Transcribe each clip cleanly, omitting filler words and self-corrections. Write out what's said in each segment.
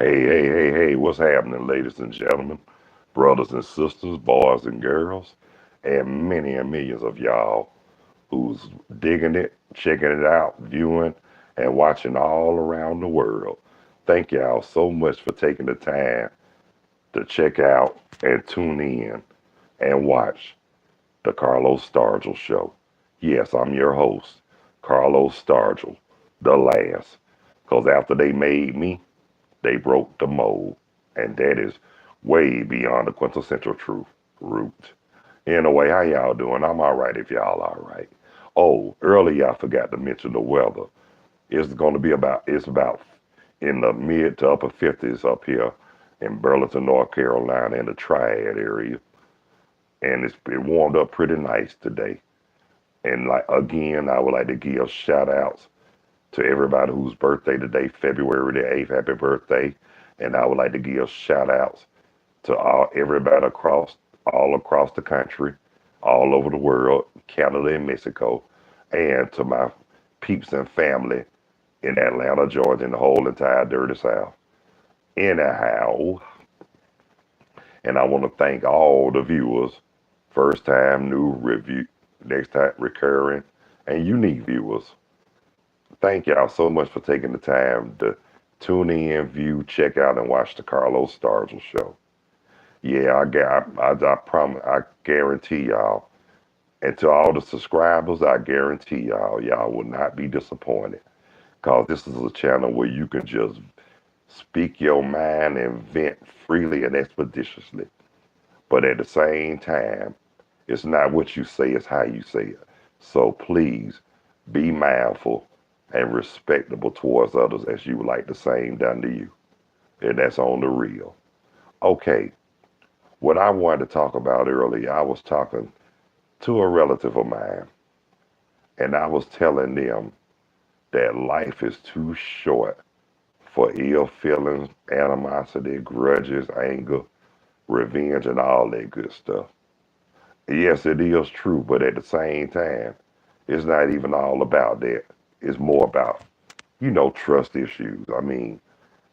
Hey, what's happening, ladies and gentlemen, brothers and sisters, boys and girls, and many and millions of y'all who's digging it, checking it out, viewing, and watching all around the world. Thank y'all so much for taking the time to check out and tune in and watch the Carlos Stargell Show. Yes, I'm your host, Carlos Stargell, the last. Because after they made me, they broke the mold, and that is way beyond the quintessential truth root. Anyway, how y'all doing? I'm all right if y'all all right. Oh, earlier I forgot to mention the weather. It's about in the mid to upper 50s up here in Burlington, North Carolina, in the Triad area, and it's been warmed up pretty nice today. And like again, I would like to give shout outs to everybody whose birthday today, February the 8th. Happy birthday. And I would like to give shout outs to everybody all across the country, all over the world, Canada and Mexico, and to my peeps and family in Atlanta, Georgia, and the whole entire dirty South. Anyhow, and I want to thank all the viewers, first time, new review, next time recurring, and unique viewers. Thank y'all so much for taking the time to tune in, view, check out, and watch the Carlos Stargell Show. Yeah, I promise, I guarantee y'all, and to all the subscribers, I guarantee y'all will not be disappointed. Cause this is a channel where you can just speak your mind and vent freely and expeditiously. But at the same time, it's not what you say, it's how you say it. So please be mindful and respectable towards others as you would like the same done to you. And that's on the real. Okay, what I wanted to talk about earlier, I was talking to a relative of mine, and I was telling them that life is too short for ill feelings, animosity, grudges, anger, revenge, and all that good stuff. Yes, it is true, but at the same time, it's not even all about that. It's more about, trust issues. I mean,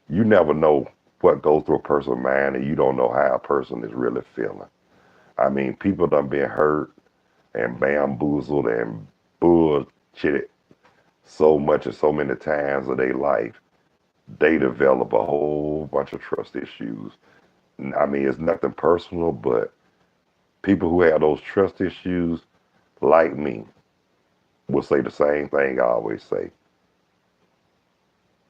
you never know what goes through a person's mind, and you don't know how a person is really feeling. I mean, people done been hurt and bamboozled and bullshitted so much and so many times of their life, they develop a whole bunch of trust issues. I mean, it's nothing personal, but people who have those trust issues, like me, will say the same thing I always say.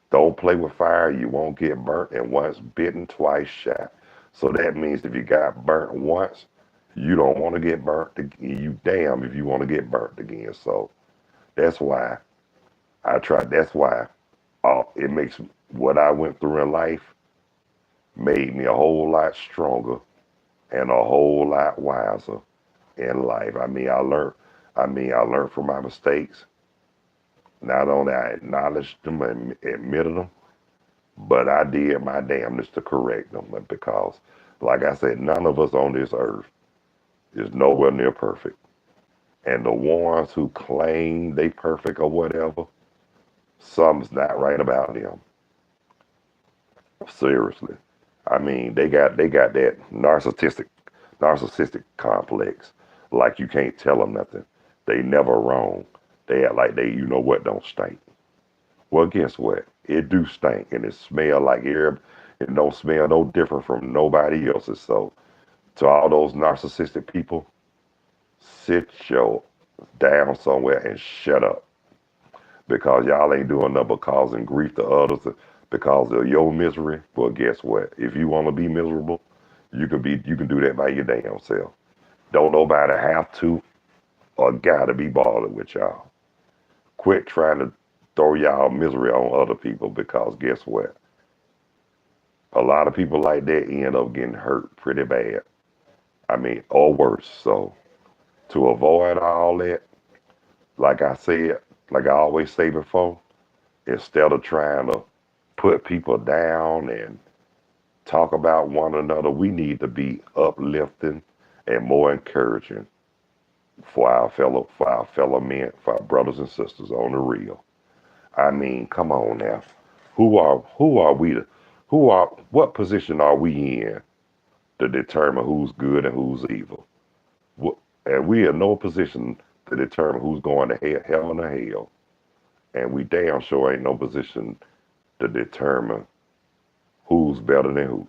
Don't play with fire, you won't get burnt, and once bitten, twice shy. So that means if you got burnt once, you don't want to get burnt again. You damn if you want to get burnt again. So that's why that's why it makes what I went through in life made me a whole lot stronger and a whole lot wiser in life. I learned from my mistakes. Not only I acknowledged them and admitted them, but I did my damnedest to correct them because, like I said, none of us on this earth is nowhere near perfect. And the ones who claim they perfect or whatever, something's not right about them. Seriously. I mean, they got that narcissistic complex. Like you can't tell them nothing. They never wrong. They act like they, don't stink. Well, guess what? It do stink, and it smell like air. It don't smell no different from nobody else's. So, to all those narcissistic people, sit your down somewhere and shut up because y'all ain't doing nothing but causing grief to others because of your misery. Well, guess what? If you want to be miserable, you can do that by your damn self. Don't nobody have to or gotta be bothered with y'all. Quit trying to throw y'all misery on other people because guess what? A lot of people like that end up getting hurt pretty bad. I mean, or worse. So to avoid all that, like I said, like I always say before, instead of trying to put people down and talk about one another, we need to be uplifting and more encouraging for our fellow men, for our brothers and sisters on the real. I mean, come on now. Who are we to what position are we in to determine who's good and who's evil? And we in no position to determine who's going to heaven or hell. And we damn sure ain't no position to determine who's better than who.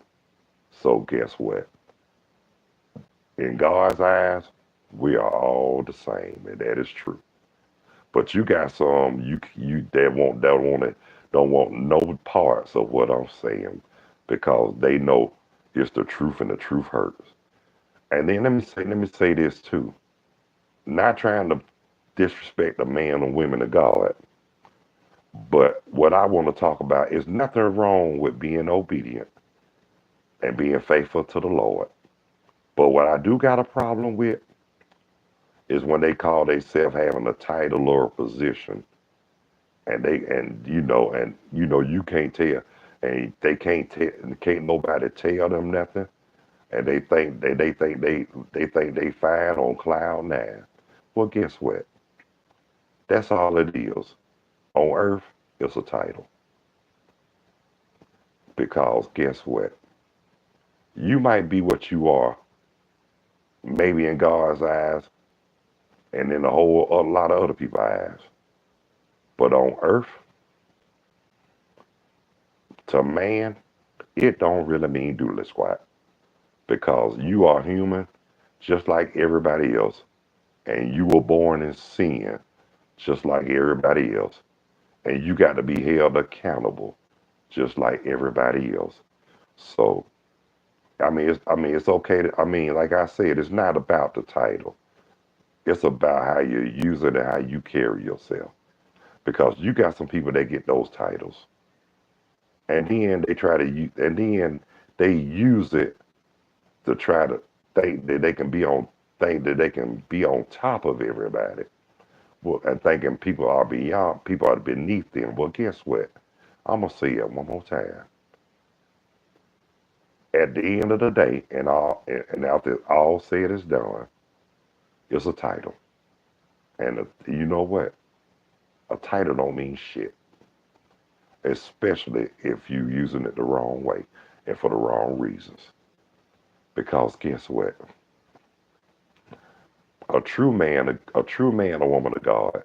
So guess what? In God's eyes, we are all the same, and that is true. But you got some you that don't want no parts of what I'm saying because they know it's the truth and the truth hurts. And then let me say this too. Not trying to disrespect the man or women of God, but what I want to talk about is nothing wrong with being obedient and being faithful to the Lord. But what I do got a problem with is when they call themselves having a title or a position, and you can't tell, and they can't nobody tell them nothing, and they think they fine on cloud 9. Well, guess what? That's all it is. On earth, it's a title. Because guess what? You might be what you are, maybe in God's eyes, and in a lot of other people's eyes. But on earth, to man, it don't really mean doodly squat. Because you are human just like everybody else. And you were born in sin just like everybody else. And you got to be held accountable just like everybody else. So it's okay like I said, it's not about the title. It's about how you use it and how you carry yourself. Because you got some people that get those titles, and then they use it to try to think that they can be on think that they can be on top of everybody. Well, and thinking people are beneath them. Well, guess what? I'm gonna say it one more time. At the end of the day, and after all said is done, it's a title. And you know what? A title don't mean shit, especially if you using it the wrong way and for the wrong reasons. Because guess what? A true man or woman of God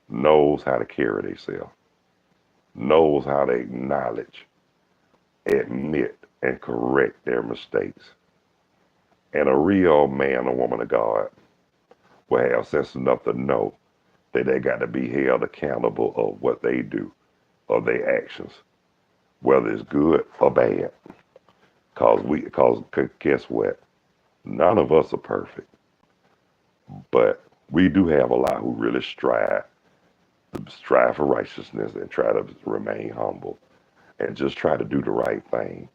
knows how to carry themselves, knows how to acknowledge, admit, and correct their mistakes. And a real man or woman of God will have sense enough to know that they got to be held accountable of what they do, of their actions, whether it's good or bad. Cause guess what? None of us are perfect, but we do have a lot who really strive for righteousness and try to remain humble and just try to do the right thing.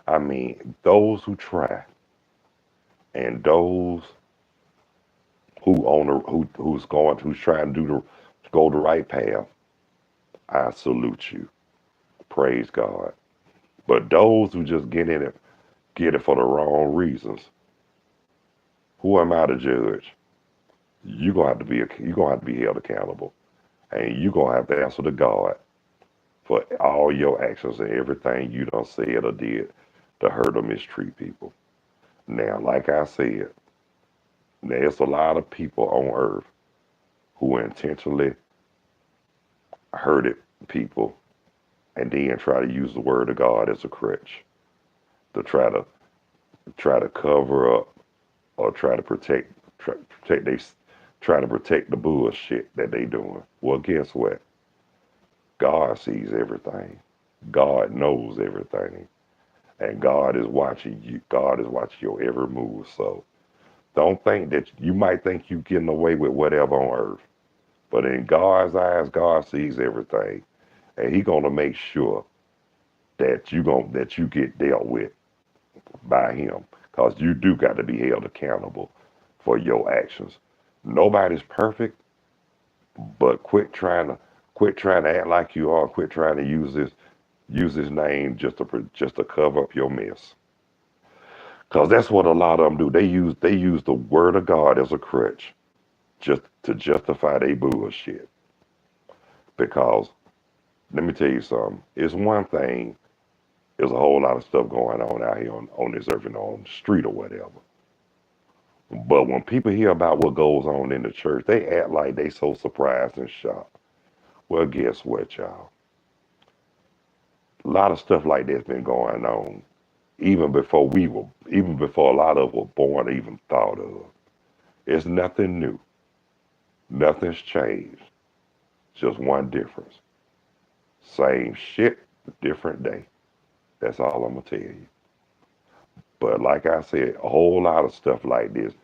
I mean, those who try and those who's trying to go the right path, I salute you. Praise God. But those who just get it for the wrong reasons, who am I to judge? You're gonna have to be held accountable, and you're gonna have to answer to God for all your actions and everything you done said or did to hurt or mistreat people. Now, like I said, there's a lot of people on earth who intentionally hurted people and then try to use the word of God as a crutch to try to cover up or try to protect the bullshit that they doing. Well, guess what? God sees everything. God knows everything. And God is watching you. God is watching your every move. So don't think that you might think you getting away with whatever on earth. But in God's eyes, God sees everything. And He gonna make sure that you get dealt with by Him. Because you do got to be held accountable for your actions. Nobody's perfect, but quit trying to act like you are. Quit trying to use this name just to cover up your mess. Cause that's what a lot of them do. They use the word of God as a crutch just to justify their bullshit. Because let me tell you something. It's one thing There's a whole lot of stuff going on out here on this earth and on the street or whatever. But when people hear about what goes on in the church, they act like they so surprised and shocked. Well, guess what, y'all? A lot of stuff like that's been going on even before a lot of us were born or even thought of. It's nothing new. Nothing's changed. Just one difference. Same shit, different day. That's all I'm gonna tell you. But like I said, a whole lot of stuff like this.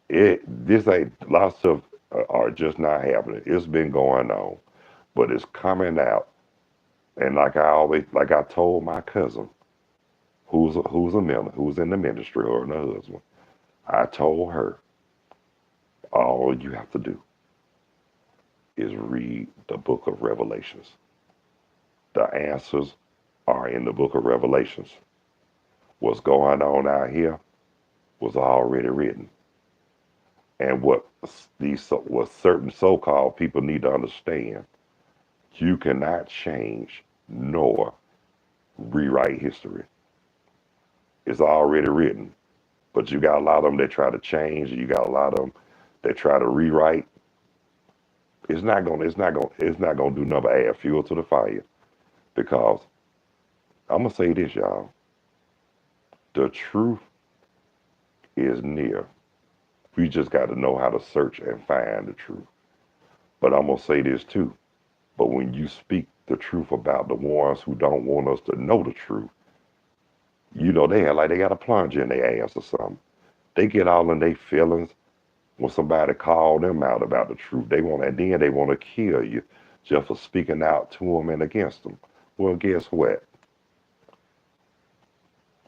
This ain't a lot of stuff are just not happening. It's been going on, but it's coming out. And like I told my cousin, who's a member, who's in the ministry or her husband, I told her, all you have to do is read the book of Revelations. The answers are in the book of Revelations. What's going on out here was already written. And what certain so-called people need to understand, you cannot change nor rewrite history. It's already written. But you got a lot of them that try to change, you got a lot of them that try to rewrite. It's not gonna do nothing but add fuel to the fire. Because I'm gonna say this, y'all. The truth is near. We just gotta know how to search and find the truth. But I'm gonna say this too. But when you speak the truth about the ones who don't want us to know the truth, they act like they got a plunger in their ass or something. They get all in their feelings when somebody call them out about the truth. And then they want to kill you just for speaking out to them and against them. Well, guess what?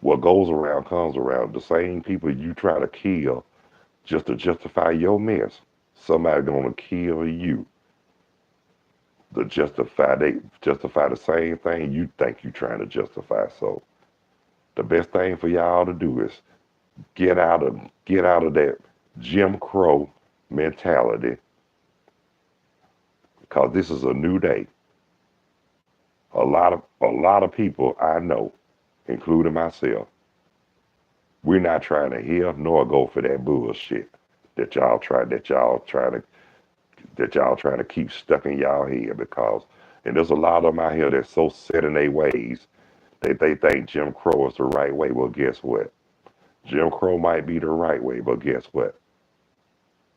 What goes around comes around. The same people you try to kill just to justify your mess, somebody gonna kill you to justify the same thing you think you trying to justify. So the best thing for y'all to do is get out of that Jim Crow mentality, because this is a new day. A lot of people I know, including myself, we're not trying to hear nor go for that bullshit that y'all trying to keep stuck in y'all head. And there's a lot of them out here that's so set in their ways that they think Jim Crow is the right way. Well, guess what? Jim Crow might be the right way, but guess what?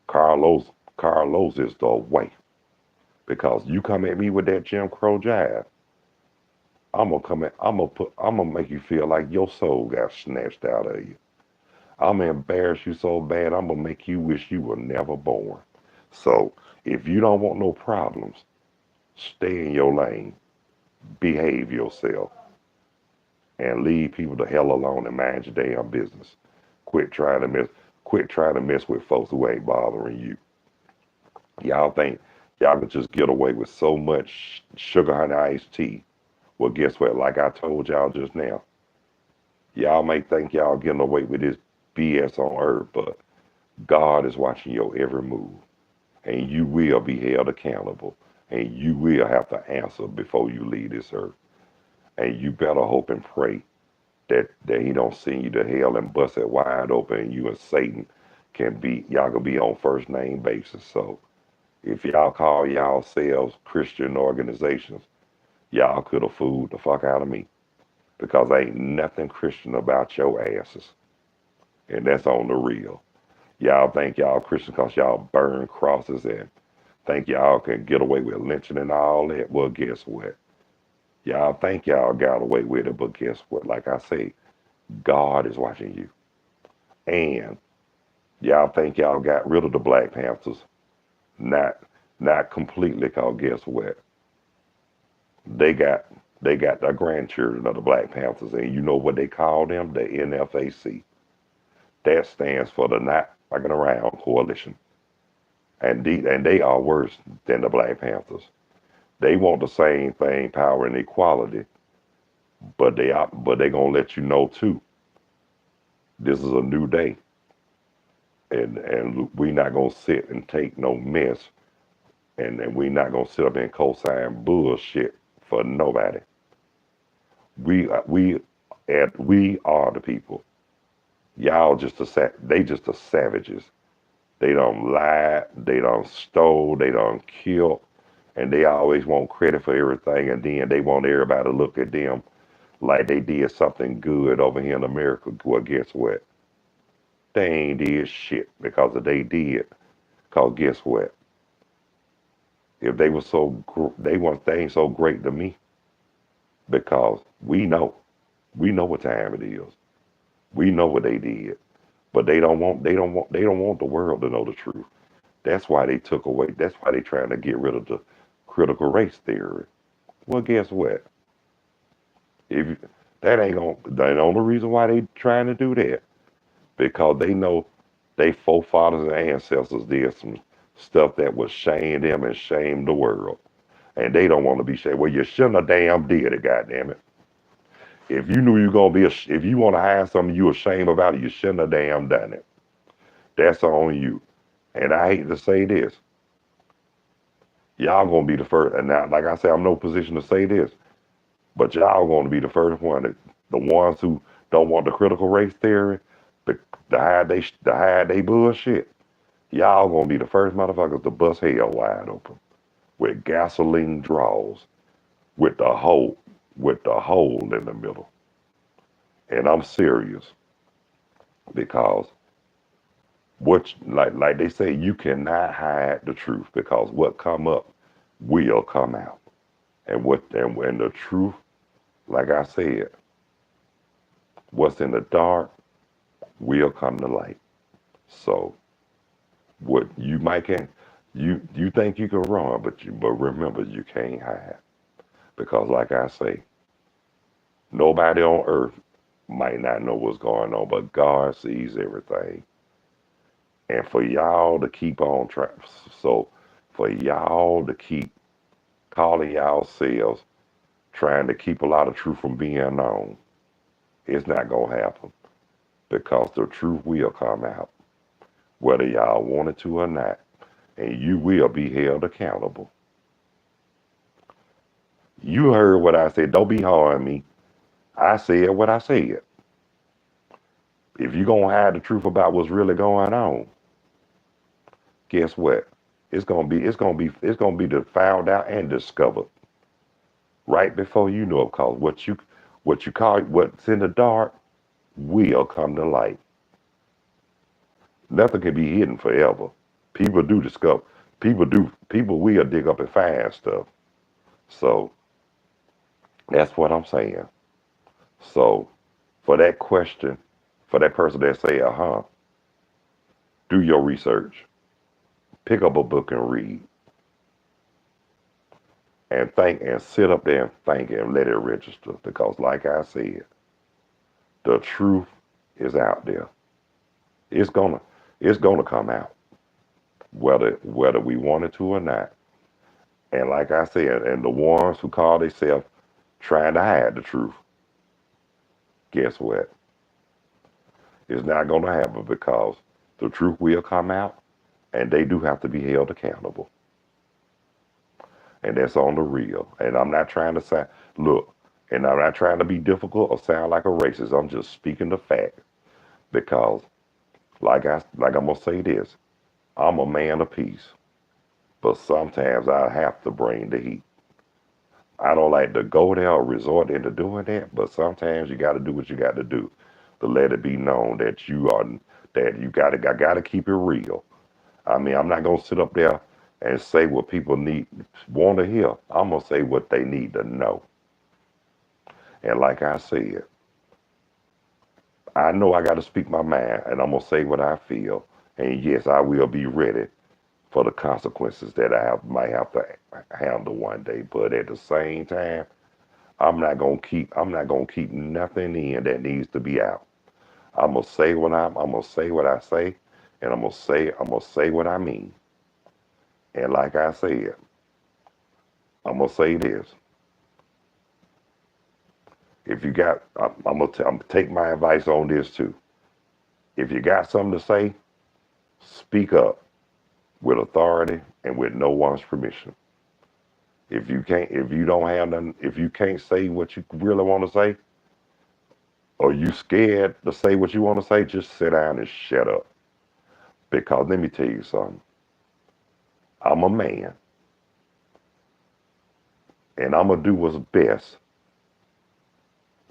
Carlos Carlos is the way. Because you come at me with that Jim Crow jive, I'm gonna make you feel like your soul got snatched out of you. I'm gonna embarrass you so bad, I'm gonna make you wish you were never born. So if you don't want no problems, stay in your lane, behave yourself, and leave people the hell alone and mind your damn business. Quit trying to mess quit trying to mess with folks who ain't bothering you. Y'all think y'all can just get away with so much sugar honey iced tea. Well, guess what? Like I told y'all just now, y'all may think y'all getting away with this BS on earth, but God is watching your every move, and you will be held accountable, and you will have to answer before you leave this earth. And you better hope and pray that He don't send you to hell and bust it wide open, and you and Satan y'all can be on first name basis. So if y'all call y'all selves Christian organizations, y'all could have fooled the fuck out of me, because ain't nothing Christian about your asses, and that's on the real. Y'all think y'all Christian because y'all burn crosses and think y'all can get away with lynching and all that. Well, guess what? Y'all think y'all got away with it, but guess what? Like I say, God is watching you. And y'all think y'all got rid of the Black Panthers. Not not completely, because guess what? They got they got the grandchildren of the Black Panthers, and you know what they call them? The NFAC. That stands for the Not Fucking Around Coalition. And they are worse than the Black Panthers. They want the same thing, power and equality, but they gonna let you know too. This is a new day, and we not gonna sit and take no mess, and we not gonna sit up and co-sign bullshit for nobody. We are the people. Y'all just they just the savages. They don't lie, they don't stole, they don't kill, and they always want credit for everything, and then they want everybody to look at them like they did something good over here in America. Well, guess what? They ain't did shit because if they did. Cause guess what? If they were they ain't so great to me because we know what time it is. We know what they did, but they don't want the world to know the truth. That's why they took away. That's why they trying to get rid of the critical race theory. Well, guess what? If you- that ain't gonna, the only reason why they trying to do that because they know they forefathers and ancestors did some stuff that would shame them and shame the world, and they don't want to be shamed. Well, you shouldn't have damn did it, goddamn it. If you knew you were gonna be, if you want to hide something you ashamed about it, you shouldn't have damn done it. That's on you. And I hate to say this, y'all gonna be the first. And now, like I said, I'm no position to say this, but y'all gonna be the first one, the ones who don't want the critical race theory, the to hide they bullshit. Y'all gonna be the first motherfuckers to bust hell wide open with gasoline draws, with the hole in the middle. And I'm serious because like they say, you cannot hide the truth because what come up will come out. And when the truth, like I said, what's in the dark will come to light. So what you might can you think you can run, but remember you can't hide because like I say, nobody on earth might not know what's going on, but God sees everything. And for y'all to keep on track, so for y'all to keep calling y'all selves, trying to keep a lot of truth from being known, it's not gonna happen because the truth will come out, whether y'all want it to or not, and you will be held accountable. You heard what I said. Don't be hard on me. I said what I said. If you're gonna hide the truth about what's really going on, guess what? It's gonna be found out and discovered right before you know it. Cause what you call what's in the dark will come to light. Nothing can be hidden forever. People do discover. People will dig up and find stuff. So that's what I'm saying. So for that question, for that person that say, do your research. Pick up a book and read. And think and sit up there and think and let it register. Because like I said, the truth is out there. It's gonna it's gonna come out. Whether we want it to or not. And like I said, and the ones who call themselves trying to hide the truth, guess what? It's not gonna happen because the truth will come out and they do have to be held accountable. And that's on the real. And I'm not trying to say, look, and I'm not trying to be difficult or sound like a racist. I'm just speaking the fact because, like I'm gonna say this, I'm a man of peace, but sometimes I have to bring the heat. I don't like to go there or resort into doing that, but sometimes you got to do what you got to do to let it be known that I got to keep it real. I mean, I'm not gonna sit up there and say what people want to hear. I'm gonna say what they need to know. And like I said, I know I got to speak my mind, and I'm gonna say what I feel. And yes, I will be ready for the consequences that might have to handle one day. But at the same time, I'm not gonna keep nothing in that needs to be out. I'm gonna say what I say, and I'm gonna say what I mean. And like I said, I'm gonna say this. If you got, I'm gonna take my advice on this too. If you got something to say, speak up with authority and with no one's permission. If you don't have nothing, if you can't say what you really want to say, or you scared to say what you want to say, just sit down and shut up. Because let me tell you something. I'm a man, and I'm gonna do what's best,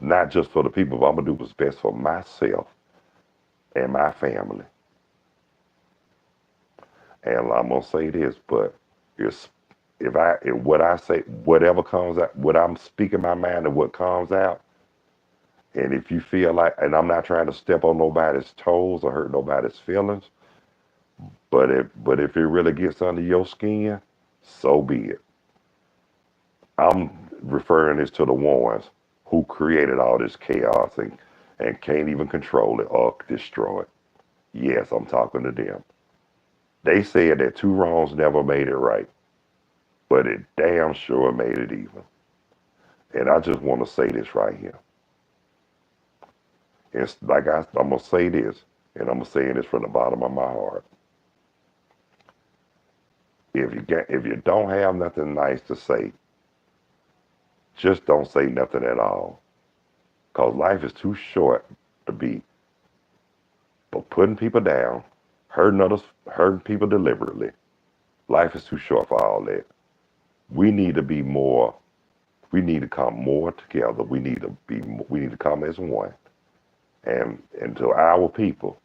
not just for the people, but I'm gonna do what's best for myself and my family. And I'm gonna say this, but it's if what I say, whatever comes out, what I'm speaking my mind and what comes out, and if you feel like, and I'm not trying to step on nobody's toes or hurt nobody's feelings, but if it really gets under your skin, so be it. I'm referring this to the ones who created all this chaos and can't even control it or destroy it. Yes, I'm talking to them. They said that two wrongs never made it right, but it damn sure made it even. And I just want to say this right here. It's like I'm gonna say this, and I'm saying this from the bottom of my heart. If you don't have nothing nice to say, just don't say nothing at all. Cause life is too short to be but putting people down, hurting others, hurting people deliberately. Life is too short for all that. We need to be more. We need to come more together. We need to be. We need to come as one. And to our people,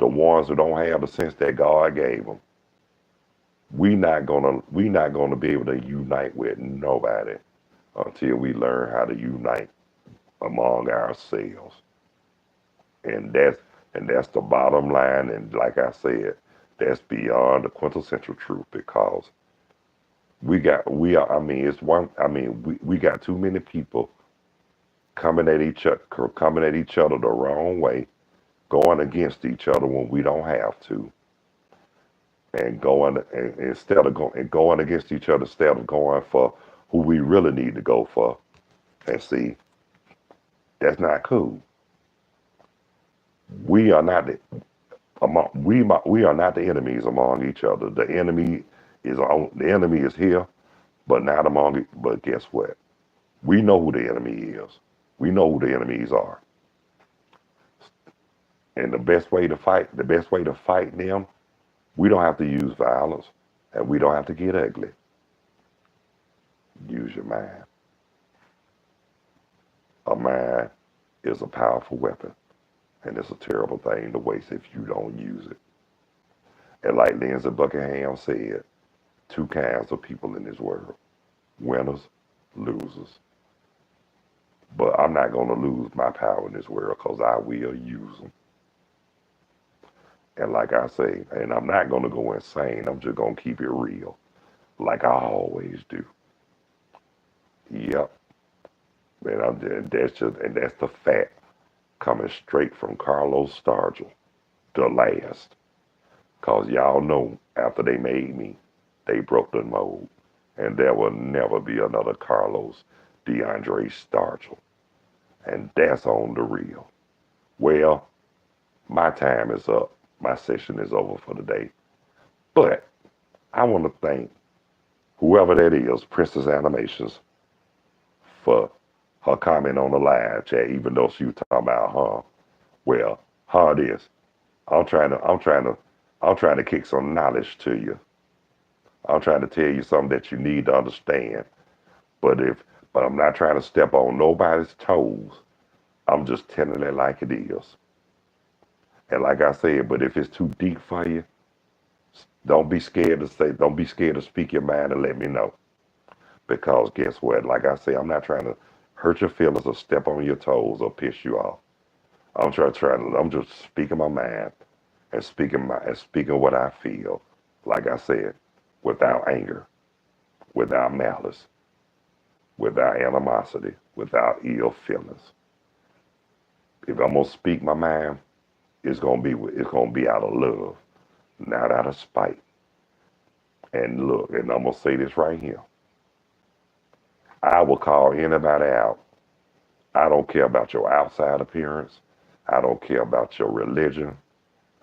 the ones who don't have the sense that God gave them, we not gonna be able to unite with nobody until we learn how to unite among ourselves. And that's the bottom line. And like I said, that's beyond the quintessential truth because we are. I mean, it's one. I mean, we got too many people coming at each other the wrong way, going against each other when we don't have to, and instead of going against each other instead of going for who we really need to go for. And see, that's not cool. We are not the we are not the enemies among each other. The enemy is here, but not among it. But guess what? We know who the enemy is. We know who the enemies are. And the best way to fight them, we don't have to use violence, and we don't have to get ugly. Use your mind. A mind is a powerful weapon, and it's a terrible thing to waste if you don't use it. And like Lindsey Buckingham said, two kinds of people in this world: winners, losers. But I'm not going to lose my power in this world because I will use them. And like I say, and I'm not going to go insane. I'm just going to keep it real, like I always do. Yep. And that's the fact coming straight from Carlos Stargell, the last. Cause y'all know after they made me, they broke the mold, and there will never be another Carlos DeAndre Stargell, and that's on the real. Well, my time is up. My session is over for the day. But I want to thank whoever that is, Princess Animations, for her comment on the live chat, even though she was talking about her. Well, her it is. I'm trying to, I'm trying to, I'm trying to kick some knowledge to you. I'm trying to tell you something that you need to understand. But but I'm not trying to step on nobody's toes. I'm just telling it like it is. And like I said, but if it's too deep for you, don't be scared to speak your mind and let me know. Because guess what? Like I say, I'm not trying to hurt your feelings or step on your toes or piss you off. I'm just speaking my mind and speaking what I feel. Like I said, without anger, without malice, without animosity, without ill feelings. If I'm gonna speak my mind, it's gonna be out of love, not out of spite. And look, and I'm gonna say this right here. I will call anybody out. I don't care about your outside appearance. I don't care about your religion.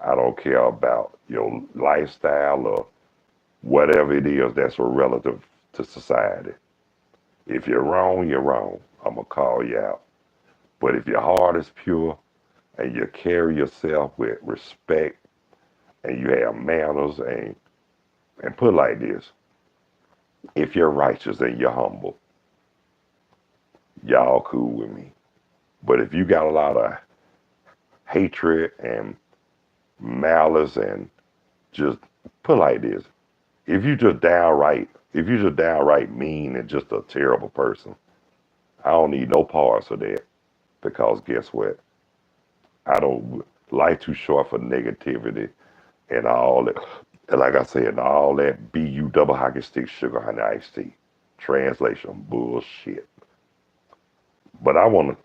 I don't care about your lifestyle or whatever it is that's relative to society. If you're wrong, you're wrong. I'm going to call you out. But if your heart is pure and you carry yourself with respect and you have manners and put it like this, if you're righteous and you're humble, y'all cool with me. But if you got a lot of hatred and malice and just put it like this, if you just downright mean and just a terrible person, I don't need no parts of that because guess what? I don't life too short for negativity and all that. And like I said, all that BU double hockey stick sugar honey iced tea. Translation bullshit. But I wanna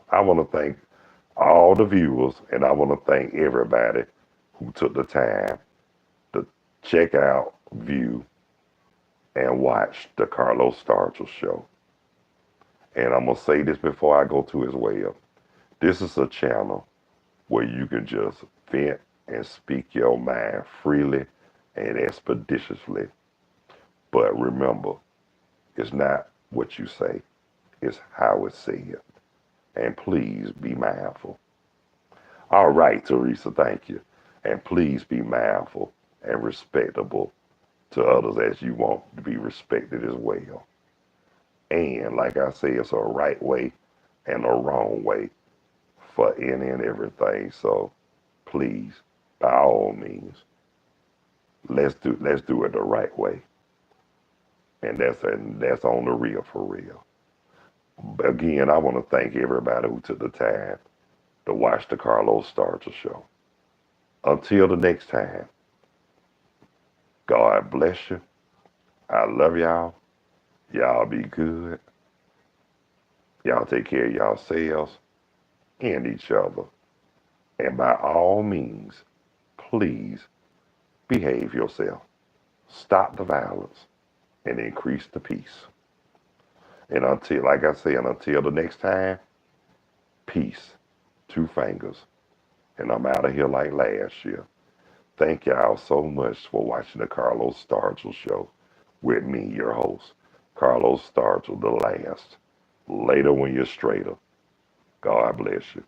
thank all the viewers and I wanna thank everybody who took the time to check out, view, and watch the Carlos Stargell show. And I'm gonna say this before I go to his way up. This is a channel where you can just vent and speak your mind freely and expeditiously. But remember, it's not what you say, it's how it's said. And please be mindful. All right, Teresa, thank you. And please be mindful and respectable to others as you want to be respected as well. And like I say, it's a right way and a wrong way for any and everything. So please, by all means, let's do it the right way. And that's on the real for real. Again, I want to thank everybody who took the time to watch the Carlos Stargell show. Until the next time, God bless you. I love y'all. Y'all be good. Y'all take care of yourselves and each other. And by all means, please behave yourself. Stop the violence and increase the peace. And until, like I said, until the next time, peace. Two fingers. And I'm out of here like last year. Thank y'all so much for watching the Carlos Stargell show with me, your host, Carlos Stargell, the last. Later when you're straighter. God bless you.